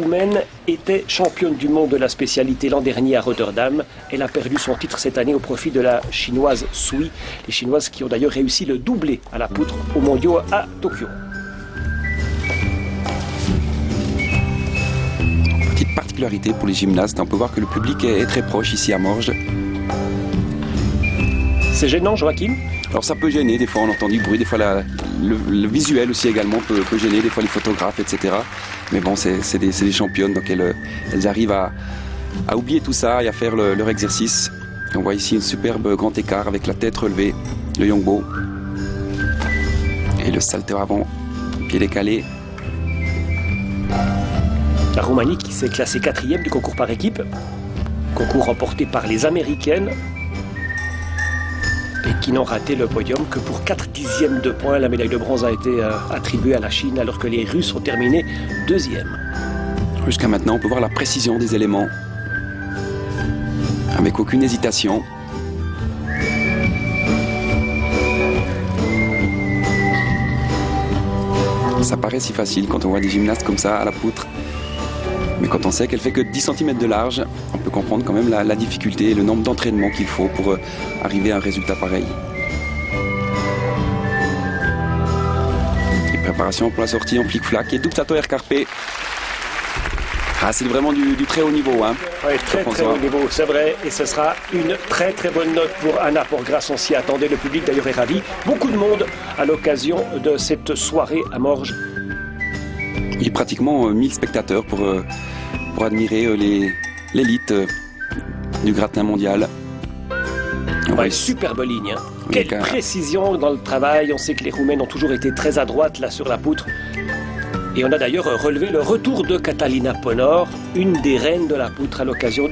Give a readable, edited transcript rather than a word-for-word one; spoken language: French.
Roumaine était championne du monde de la spécialité l'an dernier à Rotterdam. Elle a perdu son titre cette année au profit de la chinoise Sui. Les Chinoises qui ont d'ailleurs réussi le doublé à la poutre aux mondiaux à Tokyo. Petite particularité pour les gymnastes, on peut voir que le public est très proche ici à Morges. C'est gênant, Joachim? Alors ça peut gêner, des fois on entend du bruit, des fois le visuel aussi également peut gêner, des fois les photographes, etc. Mais bon, c'est des championnes, donc elles arrivent à oublier tout ça et à faire leur exercice. On voit ici une superbe grand écart avec la tête relevée, le Yongbo. Et le salto avant, pied décalé. La Roumanie qui s'est classée 4e du concours par équipe. Concours remporté par les Américaines. Et qui n'ont raté le podium que pour 4/10 de points. La médaille de bronze a été attribuée à la Chine alors que les Russes ont terminé 2e. Jusqu'à maintenant, on peut voir la précision des éléments. Avec aucune hésitation. Ça paraît si facile quand on voit des gymnastes comme ça à la poutre. Mais quand on sait qu'elle fait que 10 cm de large, on peut comprendre quand même la difficulté et le nombre d'entraînements qu'il faut pour arriver à un résultat pareil. Et préparation pour la sortie en flic-flac et double salto air carpé. Ah, c'est vraiment du très haut niveau. Hein. Oui, très haut niveau, c'est vrai. Et ce sera une très bonne note pour Anna Porgras. On s'y attendait. Le public d'ailleurs est ravi. Beaucoup de monde à l'occasion de cette soirée à Morges. Il y a pratiquement 1000 spectateurs pour admirer l'élite du gratin mondial. Ouais, superbe ligne. Hein. Quelle précision dans le travail. On sait que les Roumaines ont toujours été très adroites là sur la poutre. Et on a d'ailleurs relevé le retour de Catalina Ponor, une des reines de la poutre à l'occasion